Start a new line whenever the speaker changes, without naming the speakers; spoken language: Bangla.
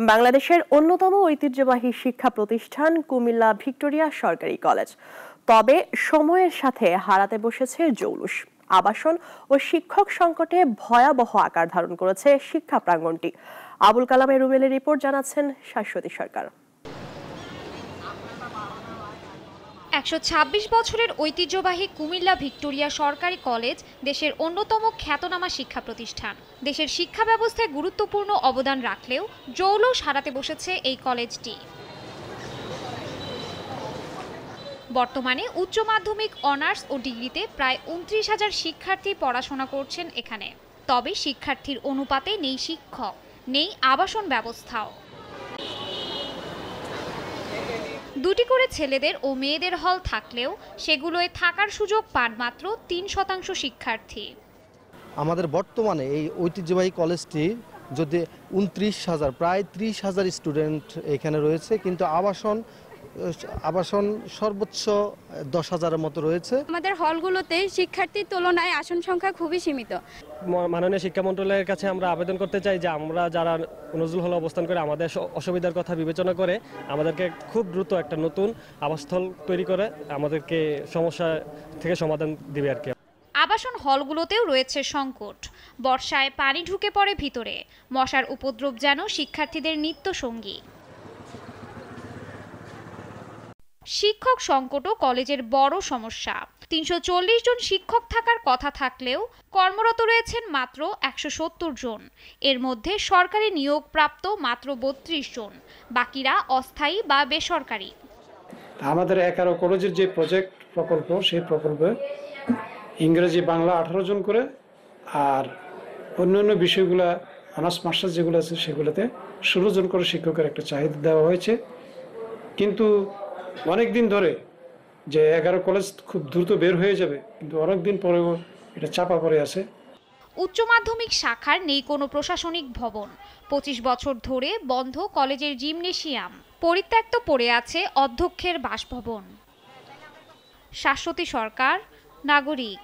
বাংলাদেশের অন্যতম ঐতিহ্যবাহী শিক্ষা প্রতিষ্ঠান কুমিল্লা ভিক্টোরিয়া সরকারি কলেজ, তবে সময়ের সাথে হারাতে বসেছে জৌলুস। আবাসন ও শিক্ষক সংকটে ভয়াবহ আকার ধারণ করেছে শিক্ষা প্রাঙ্গণটি। আবুল কালাম রুবেলের রিপোর্ট, জানাচ্ছেন শাশ্বতী সরকার।
১২৬ বছরের ঐতিহ্যবাহী কুমিল্লা ভিক্টোরিয়া সরকারি কলেজ দেশের অন্যতম খ্যাতনামা শিক্ষা প্রতিষ্ঠান। দেশের শিক্ষা ব্যবস্থায় গুরুত্বপূর্ণ অবদান রাখলেও জৌলুস হারাতে বসেছে এই কলেজটি। বর্তমানে উচ্চ মাধ্যমিক অনার্স ও ডিগ্রিতে প্রায় ২৯,০০০ শিক্ষার্থী পড়াশোনা করছেন এখানে। তবে শিক্ষার্থীর অনুপাতে নেই শিক্ষক, নেই আবাসন ব্যবস্থাও। দুটি করে ছেলেদের ও মেয়েদের হল থাকলেও সেগুলোয় থাকার সুযোগ পান মাত্র ৩% শিক্ষার্থী।
আমাদের বর্তমানে এই ঐতিহ্যবাহী কলেজটি যদি ২৯,০০০ প্রায় ৩০,০০০ স্টুডেন্ট এখানে রয়েছে, কিন্তু আবাসন সর্বোচ্চ ১০,০০০-এর মতো রয়েছে।
আমাদের হলগুলোতে শিক্ষার্থীর তুলনায় আসন সংখ্যা খুবই সীমিত।
মাননীয় শিক্ষা মন্ত্রণালয়ের কাছে আমরা আবেদন করতে চাই যে আমরা যারা নজরুল হলে অবস্থান করে আমাদের অসুবিধার কথা বিবেচনা করে আমাদেরকে খুব দ্রুত একটা নতুন আবাসস্থল তৈরি করে আমাদেরকে সমস্যা থেকে সমাধান দিবে আর কি।
আবাসন হলগুলোতেও রয়েছে সংকট। বর্ষায় পানি ঢুকে পড়ে ভিতরে, মশার উপদ্রব যেন শিক্ষার্থীদের নিত্য সঙ্গী। শিক্ষক সংকটও কলেজের বড় সমস্যা। ৩৪০ জন শিক্ষক থাকার কথা থাকলেও কর্মরত রয়েছেন মাত্র ১৭০ জন। এর মধ্যে সরকারি নিয়োগপ্রাপ্ত মাত্র ৩২ জন, বাকিরা অস্থায়ী বা বেসরকারি।
আমাদের ১১ কলেজের যে প্রকল্প, সেই প্রকল্পে ইংরেজি বাংলা ১৮ জন করে, আর অন্যান্য বিষয়গুলো অনার্স মাস্টার্স যেগুলো আছে সেগুলোতে ১৬ জন করে শিক্ষকের একটা চাহিদা দেওয়া হয়েছে। কিন্তু অনেক দিন ধরে যে ১১ কলেজ খুব দ্রুত বের হয়ে যাবে, কিন্তু অনেক দিন পরেও এটা চাপা পড়ে আছে।
উচ্চ মাধ্যমিক শাখার নেই কোনো প্রশাসনিক ভবন। ২৫ বছর ধরে বন্ধ কলেজের জিমনেশিয়াম। পরিত্যক্ত পড়ে আছে অধ্যক্ষের বাসভবন। শাশ্বতী সরকার, নাগরিক।